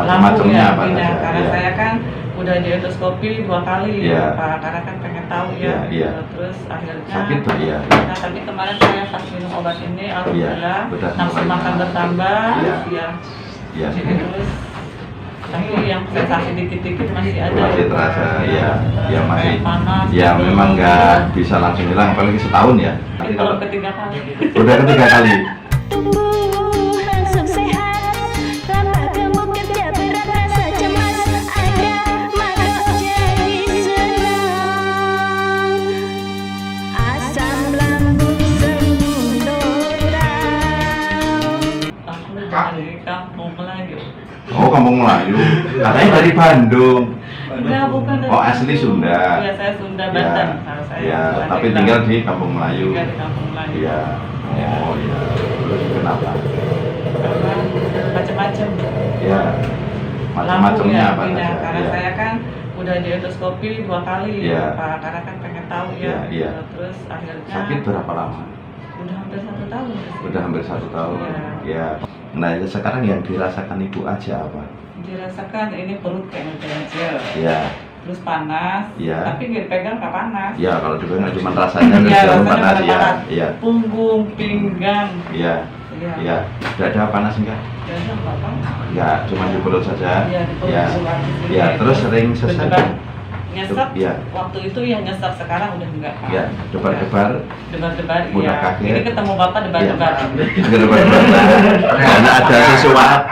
Macam-macamnya apa ya, saja? karena Ya. saya kan udah di endoskopi 2 kali Ya. Pak, karena kan pengen tahu ya. Ya. Terus akhirnya Sakit Pak ya. nah, tapi kemarin saya pas minum obat ini alhamdulillah udah nafsu mulai makan bertambah Ya. ya. Ya. Terus tapi yang sensasi dikit-dikit masih ada Masih ya, Pak. terasa ya, ya masih. Kayak panas Ya gitu. memang nggak bisa langsung hilang, apalagi setahun ya. Tapi kalau ketiga kali Udah ketiga kali. Tubuh langsung sehat, tanpa kamu kerja berat rasa cemas ada, maka jadi senang. Asam lambung sembunyi. aku dari kampung Melayu. Oh, Kampung Melayu. Katanya dari Bandung. Enggak, bukan dari Oh, asli Bandung. Sunda. Iya, saya Sunda Banten. Kalau saya Ya, lahir tapi di tinggal Lampung. di Kampung Melayu. Tinggal di Kampung Melayu. Iya. Oh, iya. Terus kenapa? Karena macam-macam. Ya. Macam-macamnya Lambung apa ya, saja? karena Ya. saya kan udah di endoskopi 2 kali Iya. Pak, karena kan pengen tahu ya. Iya. Terus akhirnya Sakit berapa lama? udah hampir 1 tahun. Udah hampir 1 tahun. Iya. Ya. Nah, sekarang yang dirasakan ibu aja apa? Dirasakan ini perut kayak ngejel. Ya. Terus panas, Iya. tapi nggak dipegang nggak panas. Ya, kalau dipegang cuma rasanya Iya, terus rasanya panas pada ya. panas. Iya. Punggung, pinggang. Iya. Iya. Iya. Dada panas enggak? Jadi apa? Enggak, cuma di perut saja. Iya, di perut Ya. sebelah sini. Ya, terus sering sesak. Berdebar. Nyesek. Iya. Waktu itu ya nyesek, sekarang udah enggak. Pak. Ya, debar-debar. Debar-debar. Mudah Iya. kaget. Ini ketemu bapak debar-debar. Debar-debar. Karena ada sesuatu.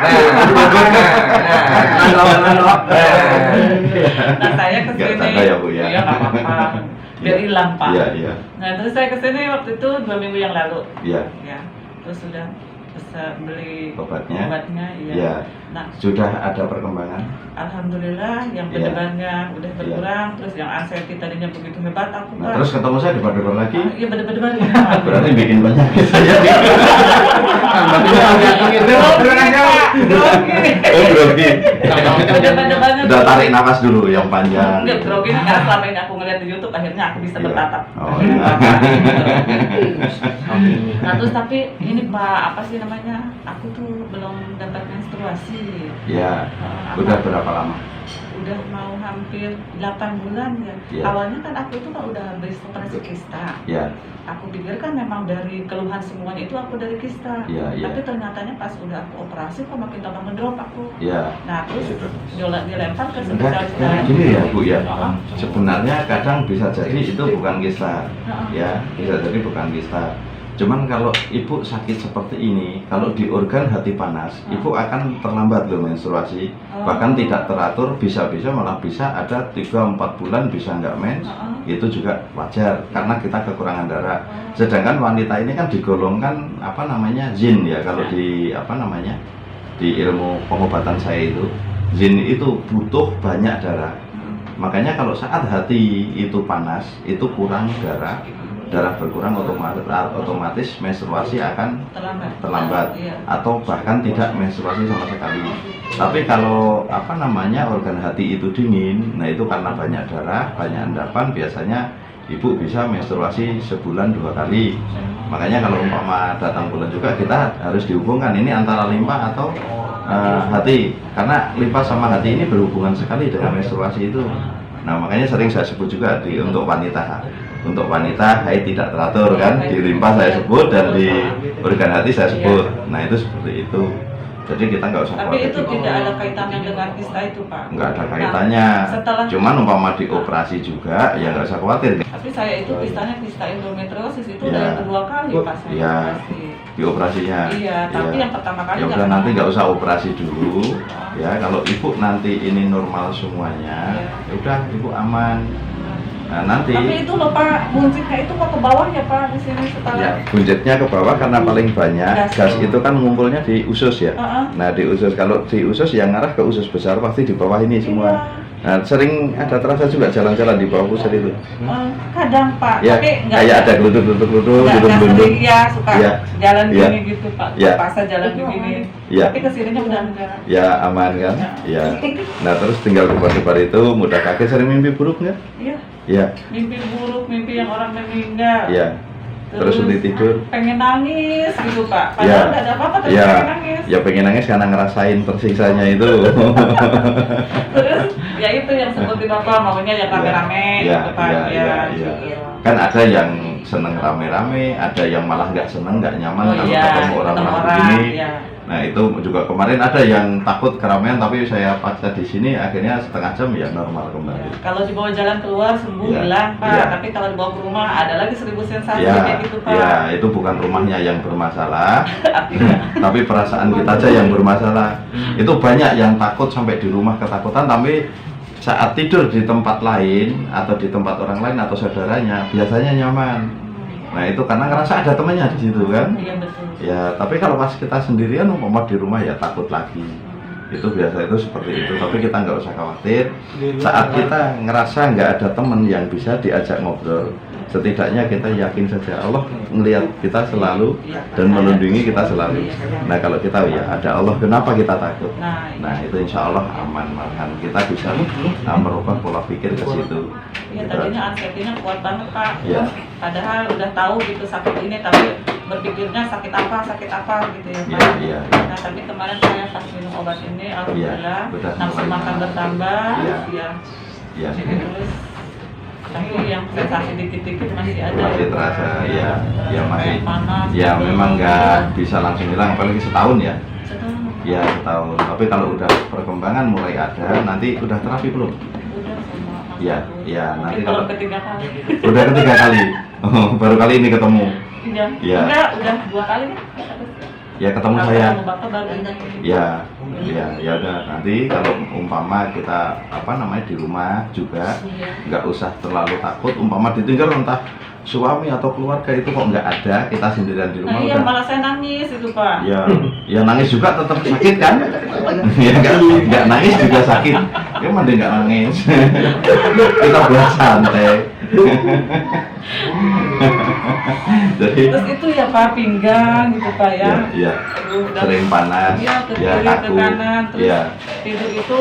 Nah saya Nggak kesini. tanda ya, Bu, ya? Iya nggak apa-apa. Biar hilang Pak. Iya, iya. Nah terus saya kesini waktu itu 2 minggu yang lalu. Iya. Ya. Terus sudah bisa beli Obatnya? iya. Iya. Nah, Sudah ada perkembangan? alhamdulillah yang Iya. berdebarnya udah berkurang, terus yang anxiety tadinya begitu hebat aku Nah, Pak. terus ketemu saya debar-debar lagi. Iya berdebar ya. Berarti bikin penyakit saya. Oh, grogi. Berdebar-debarnya Udah tarik nafas dulu yang panjang. Enggak, grogi karena selama ini aku ngeliat di YouTube akhirnya aku bisa Iya. bertatap. Oh, iya. Nah terus tapi ini Pak, apa sih namanya? Aku tuh belum dapat menstruasi. Ya, udah berapa lama? Udah mau hampir 8 bulan ya. Iya. Awalnya kan aku itu udah habis operasi kista. Ya, Aku pikir kan memang dari keluhan semuanya itu aku dari kista. Iya, iya. Tapi ternyatanya pas udah aku operasi kok makin tambah ngedrop aku. ya. Nah terus dilempar ke Enggak, spesialis. gini ya Bu ya. Heeh. Sebenarnya kadang bisa jadi itu bukan kista, Heeh. ya bisa jadi bukan kista. Cuman kalau ibu sakit seperti ini, kalau di organ hati panas, ibu akan terlambat loh menstruasi. Oh. Bahkan tidak teratur, bisa-bisa malah bisa ada 3-4 bulan bisa nggak mens. Heeh. Itu juga wajar karena kita kekurangan darah. Sedangkan wanita ini kan digolongkan apa namanya zin ya, kalau di apa namanya di ilmu pengobatan saya itu zin itu butuh banyak darah. Makanya kalau saat hati itu panas, itu kurang darah berkurang, otomatis menstruasi akan terlambat Iya. atau bahkan tidak menstruasi sama sekali. Tapi kalau apa namanya organ hati itu dingin, nah itu karena banyak darah, banyak endapan, biasanya ibu bisa menstruasi sebulan 2 kali. Makanya kalau umpama datang bulan juga kita harus dihubungkan ini antara limpa atau hati, karena limpa sama hati ini berhubungan sekali dengan menstruasi itu. Nah makanya sering saya sebut juga untuk wanita. Untuk wanita haid tidak teratur kan, di limpa saya sebut dan di organ hati saya sebut. Nah itu seperti itu. Jadi kita nggak usah Tapi khawatir. itu tidak ada kaitannya dengan kista itu Pak. Nggak ada kaitannya. Nah, setelah Cuman umpama dioperasi juga ya nggak usah khawatir. tapi saya itu kistanya kista endometriosis itu Iya. udah yang kedua kali pas saya Iya. operasi. Di operasinya. Iya, tapi yang pertama kali Ya nggak udah nanti pernah. nggak usah operasi dulu. Ya kalau ibu nanti ini normal semuanya, Iya. ya udah ibu aman. Nah nanti. Tapi itu loh Pak, buncitnya itu kok ke bawah ya Pak di sini setelah. Ya, buncitnya ke bawah karena paling banyak gas itu kan ngumpulnya di usus ya. Heeh. Nah di usus, kalau di usus yang ngarah ke usus besar pasti di bawah ini semua. Iya. Nah sering ada terasa juga jalan-jalan di bawah pusat itu. Kadang Pak, Ya tapi nggak kayak ada geluduk-geluduk, nggak geluduk-geluduk. sering ya suka Iya. jalan Iya. gini gitu Pak, Iya. paksa jalan begini. Iya. Tapi kesininya udah enggak. Ya aman kan? Ya. Nah terus tinggal debar-debar itu mudah kaget, sering mimpi buruk nggak? Iya, Ya, mimpi buruk, mimpi yang orang meninggal. ya. Terus sulit tidur. Pengen nangis gitu Pak. Padahal Ya. nggak ada apa-apa tapi Ya, pengen nangis. ya pengen nangis karena ngerasain tersiksanya itu. Terus ya itu yang seperti Bapak maunya yang rame-rame Ya, gitu Pak. ya, ya, ya. Kan ada yang seneng rame-rame, ada yang malah nggak seneng, nggak nyaman Oh kalau iya, ketemu orang-orang begini. ya. Nah itu juga kemarin ada yang takut keramaian, tapi saya paksa di sini akhirnya setengah jam ya normal kembali. Kalau dibawa jalan keluar sembuh Ya, hilang Pak, ya. tapi kalau dibawa ke rumah ada lagi 1000 sensasi Ya, kayak gitu Pak. ya itu bukan rumahnya yang bermasalah, Artinya, tapi perasaan kita aja yang bermasalah. Itu banyak yang takut sampai di rumah ketakutan, tapi saat tidur di tempat lain atau di tempat orang lain atau saudaranya biasanya nyaman. Nah itu karena ngerasa ada temannya di situ kan. iya betul. Ya tapi kalau pas kita sendirian umpama di rumah ya takut lagi. Itu biasa itu seperti itu. Tapi kita nggak usah khawatir. Saat kita ngerasa nggak ada teman yang bisa diajak ngobrol, setidaknya kita yakin saja Allah melihat kita selalu dan melindungi kita selalu. Nah kalau kita ya ada Allah, kenapa kita takut? Nah itu insya Allah aman, malahan kita bisa merubah pola pikir ke situ. Iya tadinya anxiety-nya kuat banget Pak. Iya. Padahal udah tahu gitu sakit ini, tapi berpikirnya sakit apa gitu ya Pak. Iya, iya. Nah tapi kemarin saya pas minum obat ini, alhamdulillah udah nafsu mulai makan bertambah. Iya. Ya. Ya Terus tapi yang sensasi dikit-dikit masih ada. masih terasa, ya masih. Kayak panas. Ya gitu. memang nggak bisa langsung hilang, apalagi setahun ya. Setahun. Ya setahun. Tapi kalau udah perkembangan mulai ada, nanti udah terapi belum? Udah sama Mas Iya, Agus. iya, Mungkin nanti belum kalau- ketiga kali. Udah ketiga kali. Oh, baru kali ini ketemu. Iya. Iya. Enggak, udah 2 kali kan? Ya ketemu Kalau saya. ketemu Bapak baru ini. Ya udah nanti kalau umpama kita di rumah juga nggak usah terlalu takut. Umpama ditinggal entah suami atau keluarga itu kok nggak ada, kita sendirian di Nah rumah iya udah. malah saya nangis itu Pak. Ya nangis juga tetap sakit kan? Ya nggak nangis juga sakit. Ya mending nggak nangis. Kita buat santai. Jadi Terus itu ya Pak pinggang gitu Pak ya. ya Aduh, udah- sering panas, Iya, ke ya kiri, ke kaku, kanan, terus ya tidur itu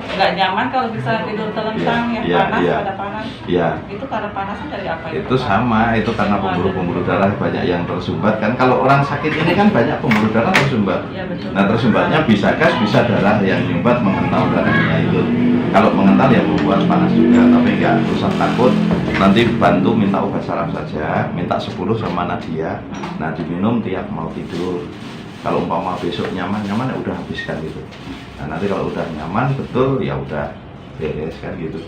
nggak nyaman kalau bisa tidur telentang yang Iya, panas iya. pada panas. ya. Itu karena panasnya dari apa Itu Pak? sama, itu karena pembuluh-pembuluh darah banyak yang tersumbat kan. Kalau orang sakit ini kan banyak pembuluh darah tersumbat. Iya betul. Nah tersumbatnya bisa gas, bisa darah yang nyumbat mengental darahnya itu. Kalau mengental ya membuat panas juga, tapi nggak usah takut. Nanti bantu minta obat saraf saja, minta 10 sama Nadia. Nah diminum tiap mau tidur. Kalau umpama besok nyaman ya udah habiskan gitu. Nah nanti kalau udah nyaman betul ya udah beres kan gitu.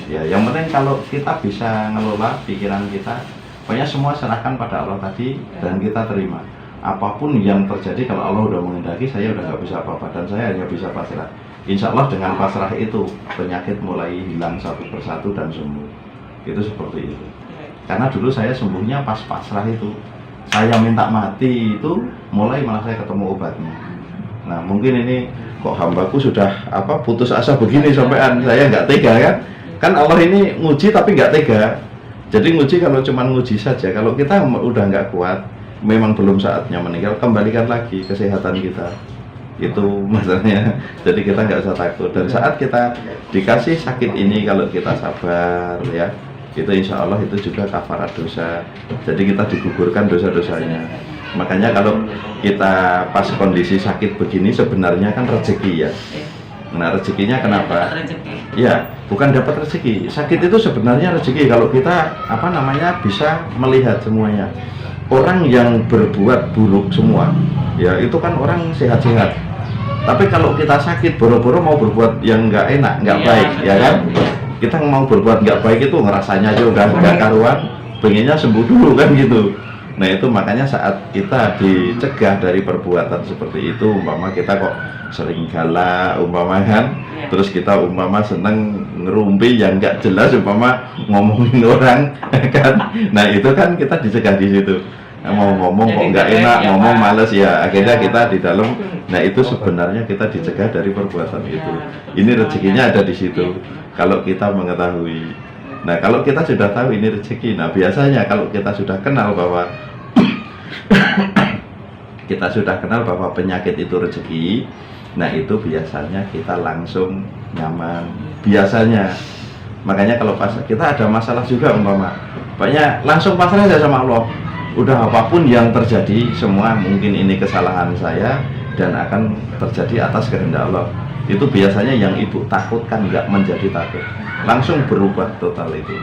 Ya yang penting kalau kita bisa ngelola pikiran kita, pokoknya semua serahkan pada Allah tadi dan kita terima. Apapun yang terjadi kalau Allah udah menghendaki, saya udah nggak bisa apa-apa dan saya hanya bisa pasrah. Insya Allah dengan pasrah itu penyakit mulai hilang satu persatu dan sembuh. Itu seperti itu. Karena dulu saya sembuhnya pas pasrah itu. Saya minta mati itu mulai malah saya ketemu obatnya. Nah mungkin ini kok hambaku sudah putus asa begini sampean, saya nggak tega kan? Kan Allah ini nguji tapi nggak tega. Jadi nguji kalau cuma nguji saja. Kalau kita udah nggak kuat, memang belum saatnya meninggal, kembalikan lagi kesehatan kita. Itu masalahnya. Jadi kita nggak usah takut. Dan saat kita dikasih sakit ini, kalau kita sabar ya, itu insya Allah itu juga kafarat dosa. Jadi kita digugurkan dosa-dosanya. Makanya kalau kita pas kondisi sakit begini sebenarnya kan rezeki ya. Nah rezekinya kenapa? Rezeki. Ya bukan dapat rezeki. Sakit itu sebenarnya rezeki kalau kita bisa melihat semuanya. Orang yang berbuat buruk semua, ya itu kan orang sehat-sehat. Tapi kalau kita sakit, boro-boro mau berbuat yang nggak enak, nggak Iya, baik, ya betul. kan? Kita mau berbuat nggak baik itu ngerasanya juga nggak karuan, pengennya sembuh dulu kan gitu. Nah itu makanya saat kita dicegah dari perbuatan seperti itu, umpama kita kok sering galak, umpama kan, Iya. terus kita umpama seneng ngerumpi yang nggak jelas, umpama ngomongin orang, kan? Nah itu kan kita dicegah di situ. Nah, mau ngomong kok Jadi nggak nggak enak, baik ya, ngomong Pak. males ya, akhirnya Iya. kita di dalam. Nah itu sebenarnya kita dicegah dari perbuatan Iya, itu. betul. Ini rezekinya ada di situ. Iya. Kalau kita mengetahui. Nah kalau kita sudah tahu ini rezeki, nah biasanya kalau kita sudah kenal bahwa penyakit itu rezeki, nah itu biasanya kita langsung nyaman. Biasanya, makanya kalau pas kita ada masalah juga umpama, banyak langsung pasrah aja sama Allah. Udah apapun yang terjadi semua mungkin ini kesalahan saya dan akan terjadi atas kehendak Allah. Itu biasanya yang ibu takutkan nggak menjadi takut, langsung berubah total itu.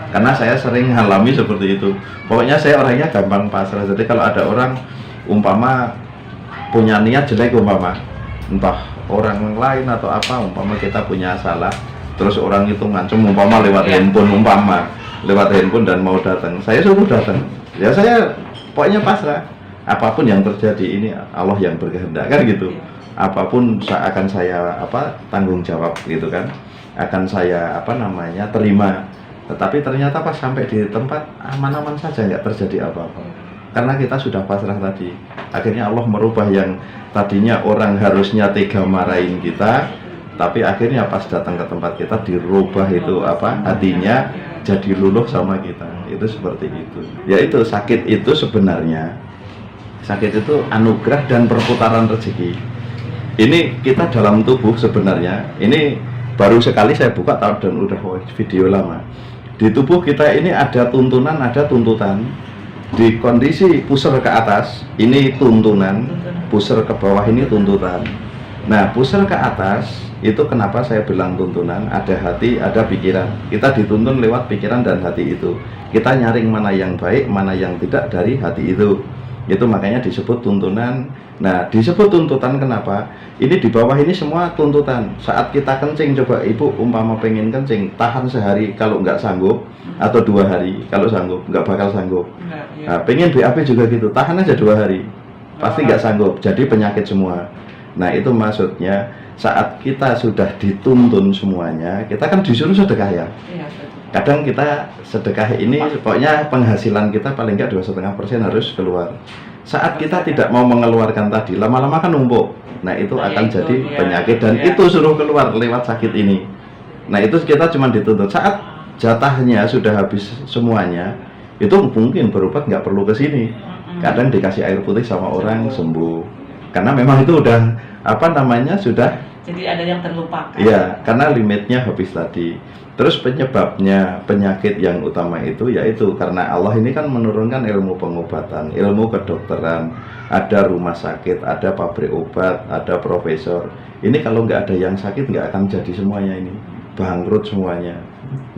Karena saya sering alami seperti itu. Pokoknya saya orangnya gampang pasrah. Jadi kalau ada orang umpama punya niat jelek umpama, entah orang lain atau apa, umpama kita punya salah, terus orang itu ngancem umpama lewat handphone, lewat handphone dan mau datang, saya suruh datang. Ya saya pokoknya pasrah. Apapun yang terjadi ini Allah yang berkehendak kan gitu. Apapun akan saya tanggung jawab gitu kan. Akan saya terima. Tetapi ternyata pas sampai di tempat aman-aman saja, nggak terjadi apa-apa. Karena kita sudah pasrah tadi. Akhirnya Allah merubah yang tadinya orang harusnya tega marahin kita, tapi akhirnya pas datang ke tempat kita dirubah itu hatinya jadi luluh sama kita. Itu seperti itu. Yaitu sakit itu sebenarnya itu anugerah dan perputaran rezeki. Ini kita dalam tubuh sebenarnya. Ini baru sekali saya buka dan udah video lama. Di tubuh kita ini ada tuntunan, ada tuntutan. Di kondisi pusar ke atas ini tuntunan, pusar ke bawah ini tuntutan. Nah, pusar ke atas itu kenapa saya bilang tuntunan? Ada hati, ada pikiran. Kita dituntun lewat pikiran dan hati itu. Kita nyaring mana yang baik, mana yang tidak dari hati itu. Itu makanya disebut tuntunan. Nah, disebut tuntutan kenapa? Ini di bawah ini semua tuntutan. Saat kita kencing, coba ibu umpama pengen kencing, tahan sehari kalau nggak sanggup, atau 2 hari kalau sanggup, nggak bakal sanggup. Nah, pengen BAB juga gitu, tahan aja 2 hari, pasti nggak sanggup, jadi penyakit semua. Nah, itu maksudnya saat kita sudah dituntun semuanya, kita kan disuruh sedekah ya. Kadang kita sedekah ini pokoknya penghasilan kita paling nggak 2,5% harus keluar. Saat kita tidak mau mengeluarkan tadi, lama-lama kan numpuk. Nah, itu akan jadi penyakit dan itu suruh keluar lewat sakit ini. Nah, itu kita cuma dituntut. Saat jatahnya sudah habis semuanya, itu mungkin berobat nggak perlu ke sini. Kadang dikasih air putih sama orang sembuh. Karena memang itu udah sudah. Jadi ada yang terlupakan. Iya, karena limitnya habis tadi. Terus penyebabnya penyakit yang utama itu yaitu karena Allah ini kan menurunkan ilmu pengobatan, ilmu kedokteran, ada rumah sakit, ada pabrik obat, ada profesor. Ini kalau nggak ada yang sakit nggak akan jadi semuanya ini, bangkrut semuanya.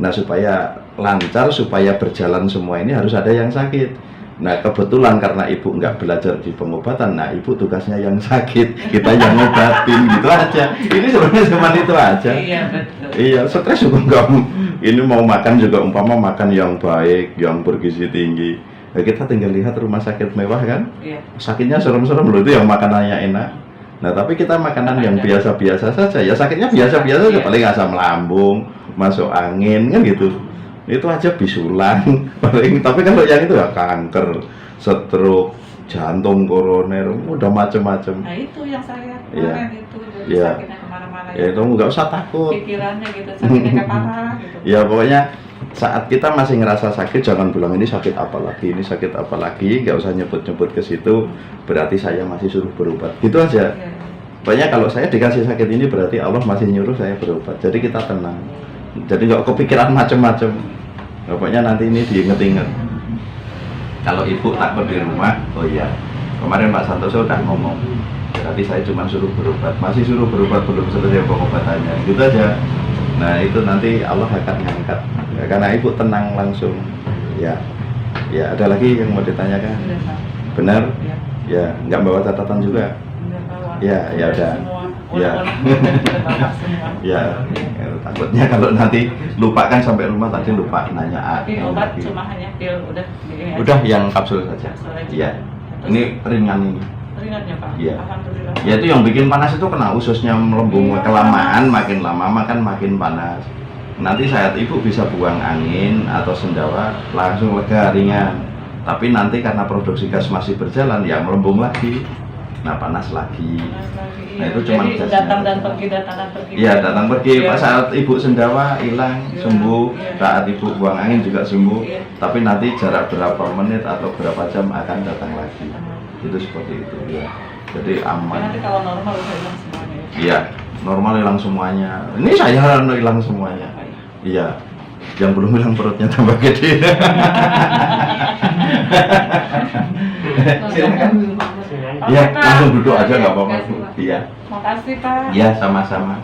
Nah, supaya lancar, supaya berjalan semua ini harus ada yang sakit. Nah, kebetulan karena ibu nggak belajar di pengobatan, nah ibu tugasnya yang sakit, kita yang ngobatin gitu aja. Ini sebenarnya cuma itu aja. Iya, betul. Iya, stres juga nggak. Ini mau makan juga umpama makan yang baik, yang bergizi tinggi. Ya, kita tinggal lihat rumah sakit mewah kan, sakitnya serem-serem loh, itu yang makanannya enak. Nah, tapi kita makanan yang biasa-biasa saja, ya sakitnya biasa-biasa saja, paling asam lambung, masuk angin kan gitu. Itu aja bisulan paling. Tapi kalau yang itu ya kanker, stroke, jantung, koroner, udah macem-macem. Nah, itu yang saya kemarin itu sakitnya kemana-mana. Ya itu nggak usah takut. Pikirannya gitu, sakitnya parah gitu. Ya pokoknya saat kita masih ngerasa sakit, jangan bilang ini sakit apa lagi, ini sakit apa lagi, nggak usah nyebut-nyebut ke situ. Berarti saya masih suruh berobat. Gitu aja. Pokoknya kalau saya dikasih sakit ini berarti Allah masih nyuruh saya berobat. Jadi kita tenang. Jadi nggak kepikiran macem-macem. Pokoknya nanti ini diinget-inget. Kalau ibu takut di rumah, oh iya, kemarin Pak Santoso udah ngomong. Berarti saya cuma suruh berobat, masih suruh berobat belum selesai pengobatannya. Gitu aja. Nah, itu nanti Allah akan ngangkat. Ya, karena ibu tenang langsung. Ya, ya ada lagi yang mau ditanyakan? Benar? Ya, nggak bawa catatan juga. Ya, ya udah. Ya, ya, takutnya kalau nanti lupakan sampai rumah tadi lupa nanya. Tapi obat cuma hanya pil udah yang kapsul saja. Iya, ini ringan ini. Ringannya Pak. Iya. Alhamdulillah. Ya itu yang bikin panas itu kena ususnya melembung kelamaan, makin lama makin panas. Nanti saat ibu bisa buang angin atau sendawa langsung lega ringan. Tapi nanti karena produksi gas masih berjalan ya melembung lagi. Nah, panas lagi. Nah, itu cuma datang dan pergi. Iya, datang pergi. Pas saat ibu sendawa hilang, sembuh. Saat ibu buang angin juga sembuh. Tapi nanti jarak berapa menit atau berapa jam akan datang lagi. Itu seperti itu ya. Jadi aman. Nanti kalau normal udah hilang semuanya. Iya, normal hilang semuanya. Ini saya hilang semuanya. Iya. Yang belum bilang perutnya tambah gede. Silakan. Oke, Ya, Pak. langsung duduk aja nggak apa-apa. Iya. Makasih Pak. Ya, sama-sama.